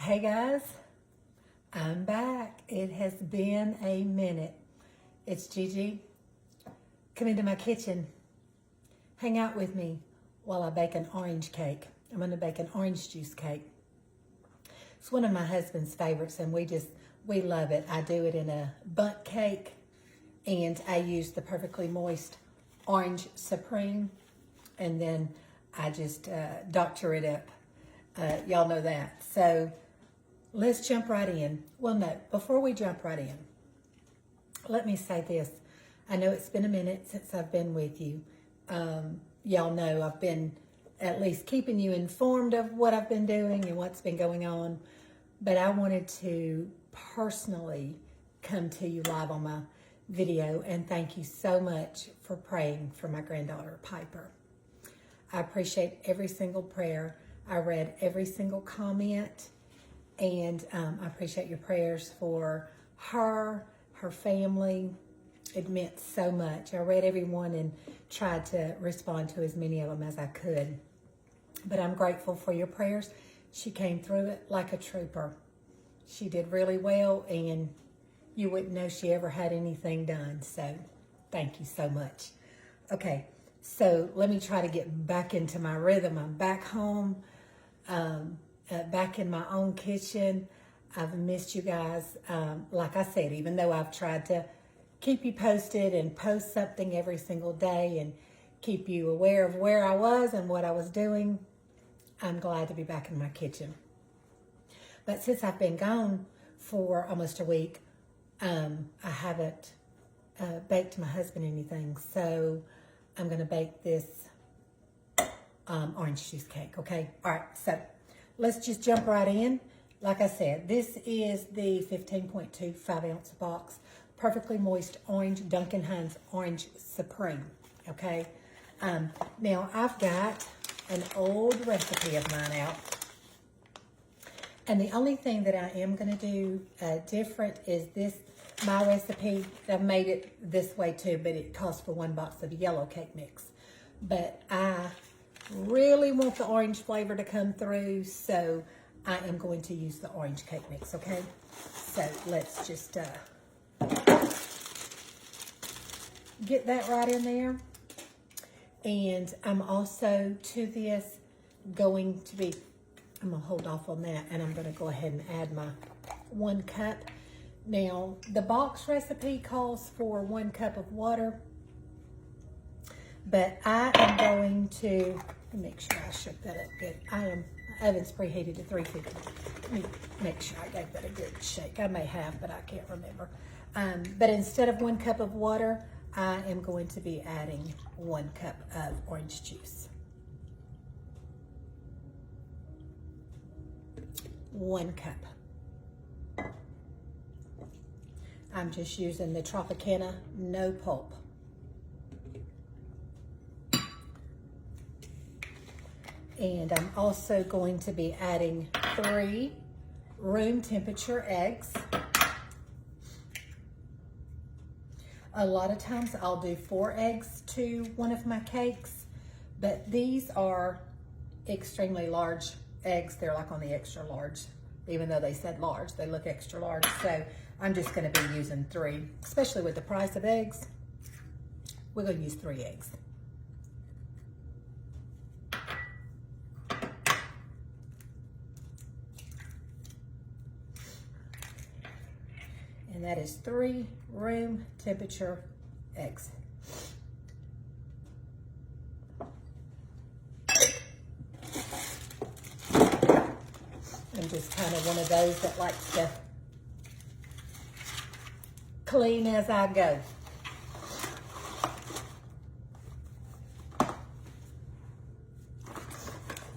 Hey guys, I'm back. It has been a minute. It's Gigi. Come into my kitchen. Hang out with me while I bake an orange cake. I'm going to bake an orange juice cake. It's one of my husband's favorites and we love it. I do it in a bundt cake and I use the perfectly moist orange supreme and then I just doctor it up. Y'all know that. So let's jump right in. Well, no, before we jump right in, let me say this. I know it's been a minute since I've been with you. Y'all know I've been at least keeping you informed of what I've been doing and what's been going on. But I wanted to personally come to you live on my video and thank you so much for praying for my granddaughter, Piper. I appreciate every single prayer. I read every single comment. And I appreciate your prayers for her family. It meant so much. I read every one and tried to respond to as many of them as I could. But I'm grateful for your prayers. She came through it like a trooper. She did really well, and you wouldn't know she ever had anything done. So thank you so much. Okay, so let me try to get back into my rhythm. I'm back home. Back in my own kitchen. I've missed you guys. Like I said, even though I've tried to keep you posted and post something every single day and keep you aware of where I was and what I was doing, I'm glad to be back in my kitchen. But since I've been gone for almost a week, I haven't baked my husband anything. So I'm going to bake this orange juice cake, okay? All right, so let's just jump right in. Like I said, this is the 15.2 5-ounce box, perfectly moist orange, Duncan Hines Orange Supreme, okay? Now, I've got an old recipe of mine out. And the only thing that I am going to do different is this, my recipe. I've made it this way too, but it calls for 1 box of yellow cake mix. But I really want the orange flavor to come through, so I am going to use the orange cake mix, okay? So let's just get that right in there. And I'm also to this going to be, I'm gonna hold off on that and I'm gonna go ahead and add my 1 cup. Now, the box recipe calls for 1 cup of water, but I am going to make sure I shook that up good. My oven's preheated to 350. Let me make sure I gave that a good shake. I may have, but I can't remember. But instead of 1 cup of water, I am going to be adding 1 cup of orange juice. 1 cup. I'm just using the Tropicana no pulp. And I'm also going to be adding 3 room temperature eggs. A lot of times I'll do 4 eggs to one of my cakes, but these are extremely large eggs. They're like on the extra large, even though they said large, they look extra large. So I'm just gonna be using 3, especially with the price of eggs. We're gonna use 3 eggs. And that is 3 room temperature eggs. I'm just kind of one of those that likes to clean as I go.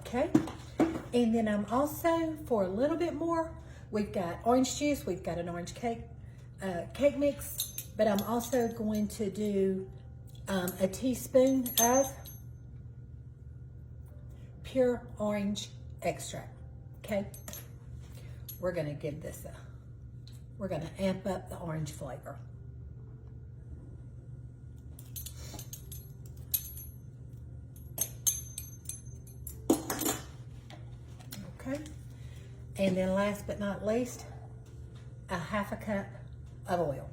Okay, and then I'm also, for a little bit more, we've got orange juice, we've got an orange cake mix, but I'm also going to do a teaspoon of pure orange extract, okay? We're gonna give this we're gonna amp up the orange flavor. Okay, And then last but not least, a half a cup of oil.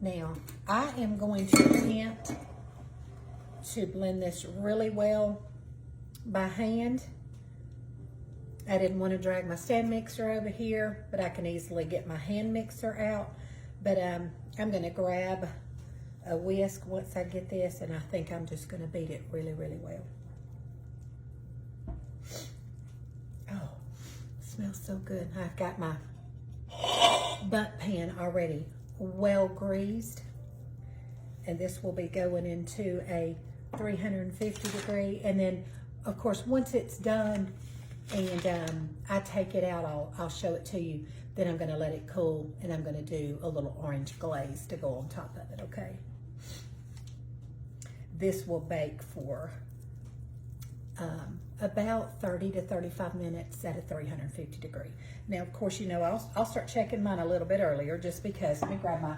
Now, I am going to attempt to blend this really well by hand. I didn't want to drag my stand mixer over here, but I can easily get my hand mixer out. But I'm going to grab a whisk once I get this, and I think I'm just going to beat it really, really well. Oh, smells so good. I've got my bundt pan already well greased, and this will be going into a 350 degree. And then, of course, once it's done and I take it out, I'll show it to you. Then I'm going to let it cool, and I'm going to do a little orange glaze to go on top of it, okay? This will bake for about 30 to 35 minutes at a 350 degree. Now, of course, you know, I'll start checking mine a little bit earlier just because. Let me grab my,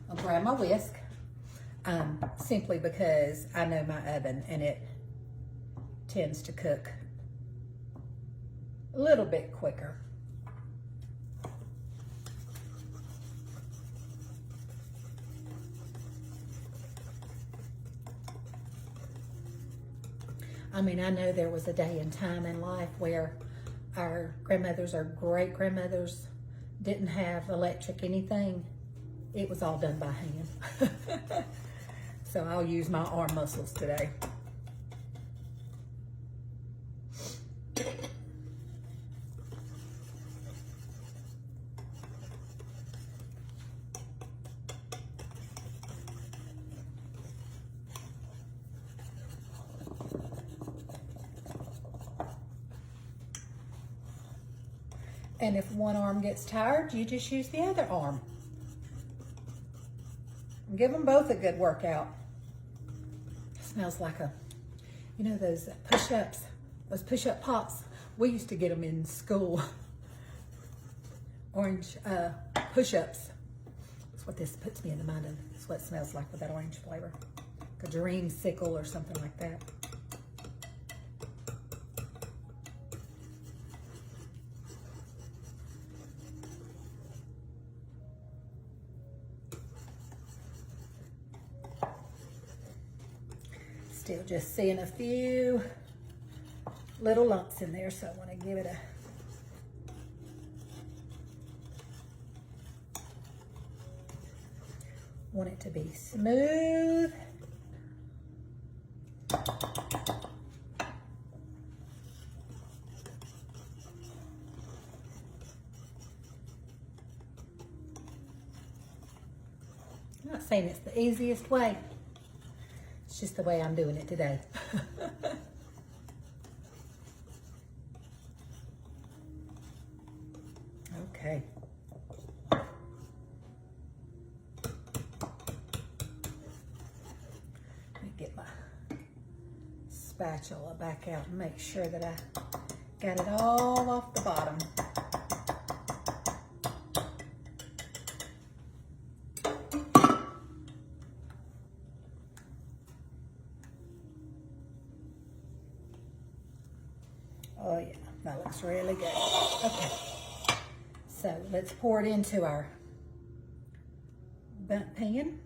I'll grab my whisk, simply because I know my oven and it tends to cook a little bit quicker. I mean, I know there was a day and time in life where our grandmothers or great grandmothers didn't have electric anything. It was all done by hand. So I'll use my arm muscles today. And if one arm gets tired, you just use the other arm. Give them both a good workout. Smells like a, you know, those push-ups, those push-up pops. We used to get them in school. Orange push-ups. That's what this puts me in the mind of. That's what it smells like with that orange flavor. Like a dreamsicle or something like that. Still just seeing a few little lumps in there, so I want to give it a want it to be smooth. I'm not saying it's the easiest way. It's just the way I'm doing it today. Okay. Let me get my spatula back out and make sure that I got it all off the bottom. Oh yeah, that looks really good. Okay, so let's pour it into our bundt pan.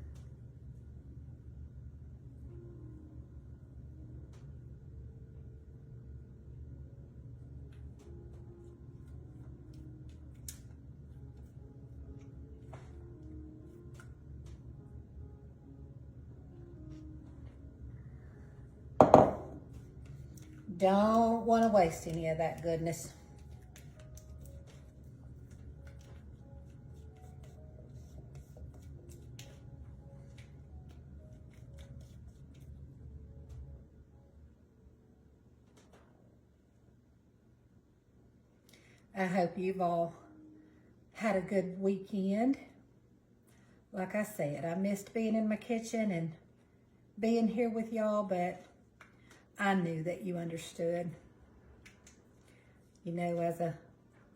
Don't want to waste any of that goodness. I hope you've all had a good weekend. Like I said, I missed being in my kitchen and being here with y'all, but I knew that you understood. You know, as a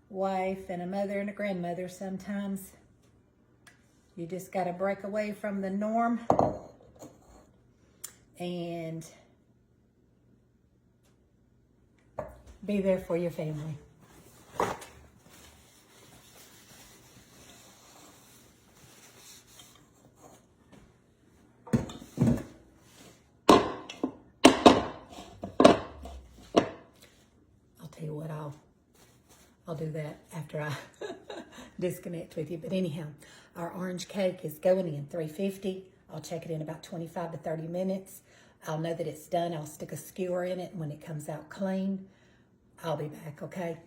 wife and a mother and a grandmother, sometimes You just got to break away from the norm and be there for your family. I'll tell you what, I'll do that after I disconnect with you. But anyhow, our orange cake is going in 350. I'll check it in about 25 to 30 minutes. I'll know that it's done. I'll stick a skewer in it, and when it comes out clean, I'll be back, okay?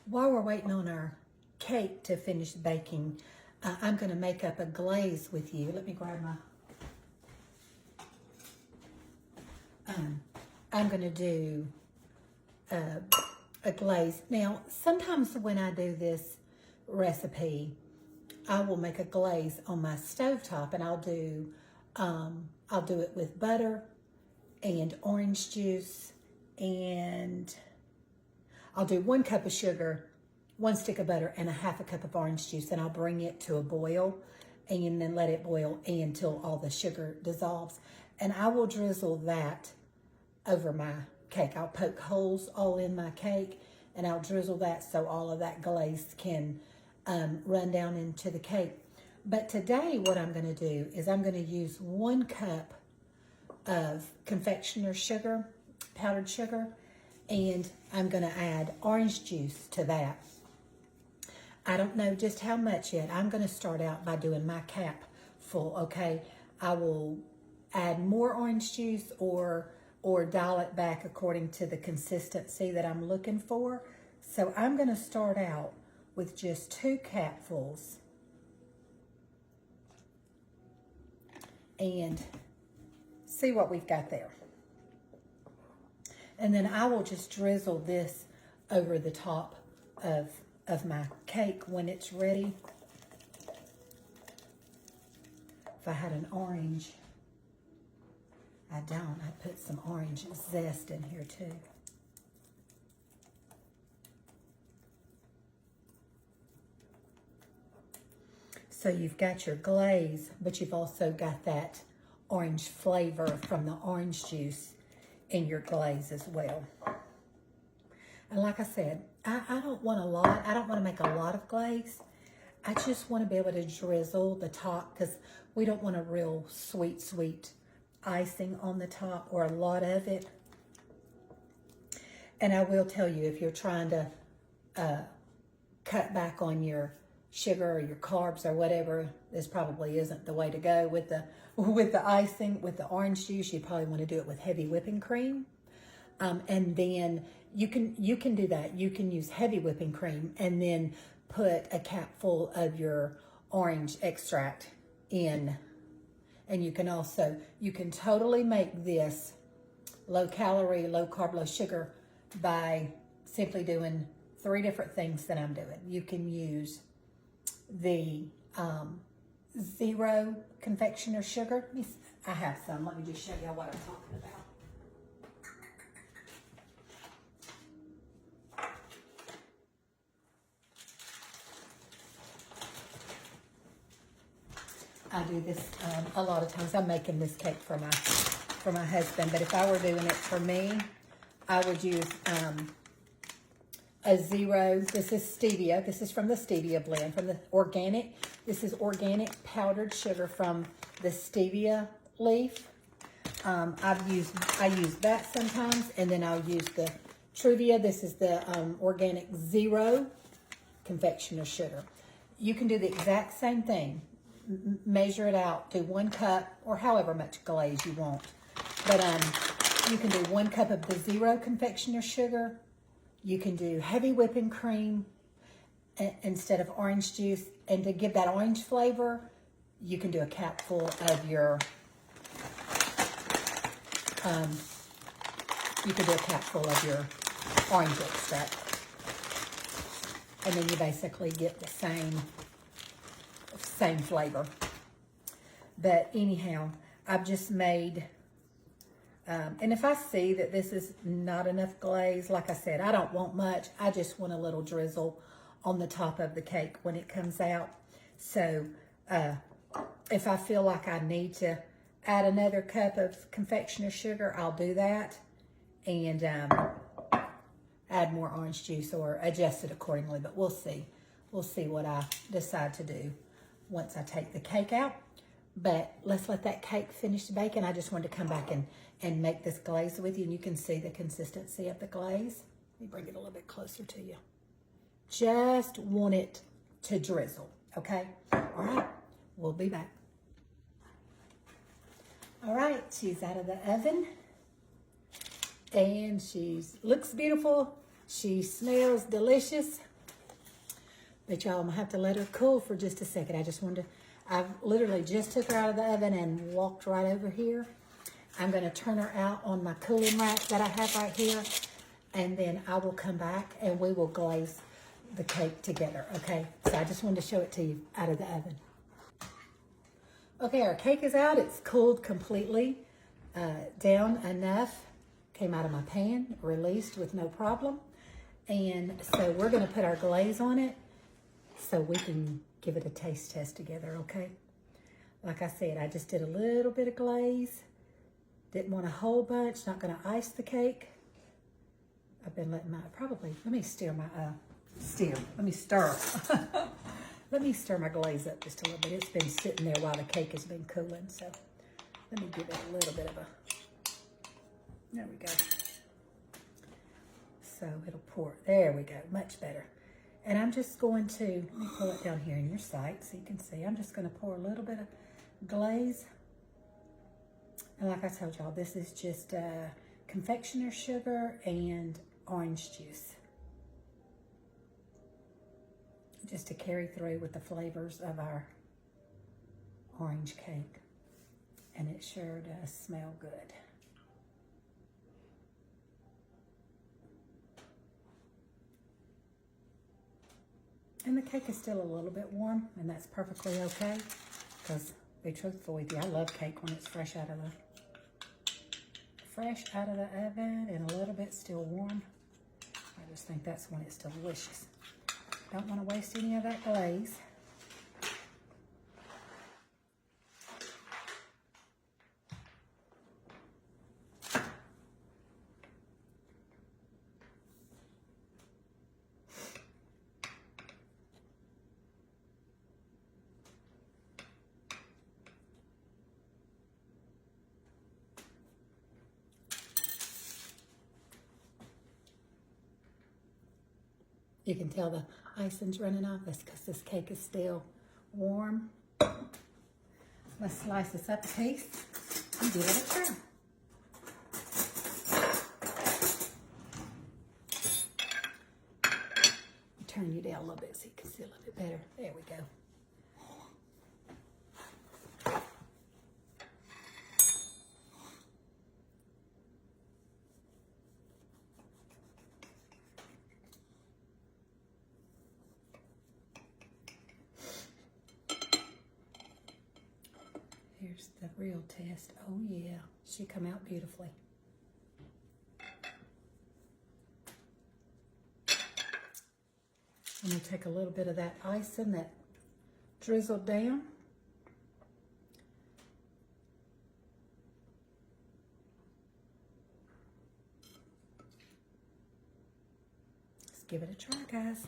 While we're waiting on our cake to finish baking, I'm going to make up a glaze with you. Let me grab my... I'm going to do a glaze. Now, sometimes when I do this recipe, I will make a glaze on my stovetop, and I'll do it with butter and orange juice, and I'll do 1 cup of sugar, 1 stick of butter, and a half a cup of orange juice, and I'll bring it to a boil and then let it boil until all the sugar dissolves. And I will drizzle that over my cake. I'll poke holes all in my cake, and I'll drizzle that so all of that glaze can run down into the cake. But today what I'm going to do is I'm going to use 1 cup of confectioner sugar, powdered sugar, and I'm going to add orange juice to that. I don't know just how much yet. I'm going to start out by doing my cap full, okay? I will add more orange juice or dial it back according to the consistency that I'm looking for. So I'm going to start out with just 2 capfuls. And see what we've got there. And then I will just drizzle this over the top of my cake when it's ready. If I had an orange, I don't. I put some orange zest in here too. So you've got your glaze, but you've also got that orange flavor from the orange juice in your glaze as well. And like I said, I don't want a lot. I don't want to make a lot of glaze. I just want to be able to drizzle the top because we don't want a real sweet icing on the top or a lot of it. And I will tell you, if you're trying to cut back on your sugar or your carbs or whatever, this probably isn't the way to go with the icing. With the orange juice, you probably want to do it with heavy whipping cream, and then you can do that. You can use heavy whipping cream and then put a capful of your orange extract in, and you can totally make this low calorie, low carb, low sugar by simply doing 3 different things that I'm doing. You can use the zero confectioner sugar. I have some. Let me just show you what I'm talking about. I do this a lot of times. I'm making this cake for my husband, but if I were doing it for me, I would use a zero. This is stevia. This is from the stevia blend, from the organic. This is organic powdered sugar from the stevia leaf. I use that sometimes, and then I'll use the Truvia. This is the organic zero confectioner sugar. You can do the exact same thing. Measure it out. Do 1 cup or however much glaze you want. But you can do 1 cup of the zero confectioner sugar. You can do heavy whipping cream instead of orange juice. And to give that orange flavor, you can do a capful of your, orange extract. And then you basically get the same flavor. But anyhow, I've just made, and if I see that this is not enough glaze, like I said, I don't want much. I just want a little drizzle on the top of the cake when it comes out. So if I feel like I need to add another cup of confectioner sugar, I'll do that and add more orange juice or adjust it accordingly, but we'll see. We'll see what I decide to do once I take the cake out. But let's let that cake finish baking. I just wanted to come back and make this glaze with you, and you can see the consistency of the glaze. Let me bring it a little bit closer to you. Just want it to drizzle, okay? All right, we'll be back. All right, she's out of the oven, and she looks beautiful. She smells delicious. But y'all, I'm gonna have to let her cool for just a second. I've literally just took her out of the oven and walked right over here. I'm gonna turn her out on my cooling rack that I have right here, and then I will come back and we will glaze the cake together, okay? So I just wanted to show it to you out of the oven. Okay, our cake is out. It's cooled completely down enough. Came out of my pan, released with no problem. And so we're gonna put our glaze on it so we can give it a taste test together, okay? Like I said, I just did a little bit of glaze. Didn't want a whole bunch, not gonna ice the cake. I've been letting let me stir my, let me stir. Let me stir my glaze up just a little bit. It's been sitting there while the cake has been cooling, so let me give it a little bit of there we go. So it'll pour, there we go, much better. And I'm just going to, let me pull it down here in your sight so you can see. I'm just gonna pour a little bit of glaze. And like I told y'all, this is just confectioner sugar and orange juice. Just to carry through with the flavors of our orange cake. And it sure does smell good. And the cake is still a little bit warm, and that's perfectly okay, because to be truthful with you, I love cake when it's fresh out of the oven and a little bit still warm. I just think that's when it's delicious. Don't want to waste any of that glaze. You can tell the icing's running off. That's because this cake is still warm. Let's slice this up a piece and give it a try. Turn you down a little bit so you can see a little bit better. There we go. Here's the real test. Oh yeah, she come out beautifully. I'm gonna take a little bit of that icing that drizzled down. Let's give it a try, guys.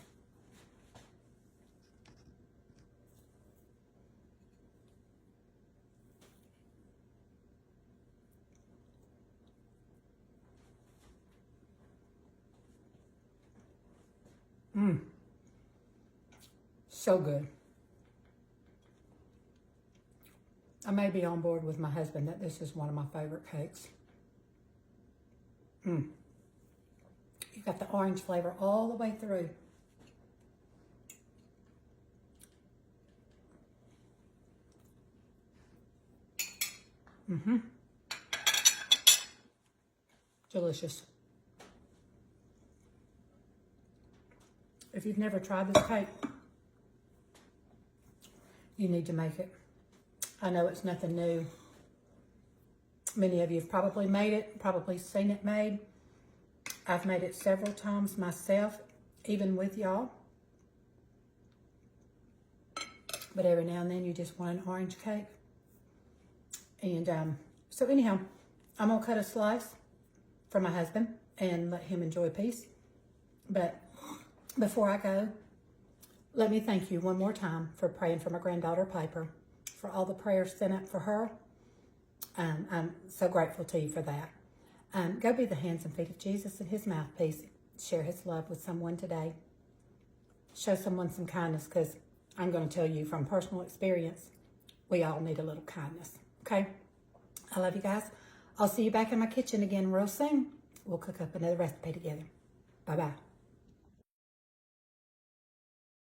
So good. I may be on board with my husband that this is one of my favorite cakes. You got the orange flavor all the way through. Delicious. If you've never tried this cake, you need to make it. I know it's nothing new. Many of you have probably made it, probably seen it made. I've made it several times myself, even with y'all. but every now and then you just want an orange cake. And so anyhow, I'm going to cut a slice for my husband and let him enjoy a piece. But before I go, let me thank you one more time for praying for my granddaughter, Piper, for all the prayers sent up for her. I'm so grateful to you for that. Go be the hands and feet of Jesus and his mouthpiece. Share his love with someone today. Show someone some kindness, because I'm going to tell you from personal experience, we all need a little kindness. Okay? I love you guys. I'll see you back in my kitchen again real soon. We'll cook up another recipe together. Bye-bye.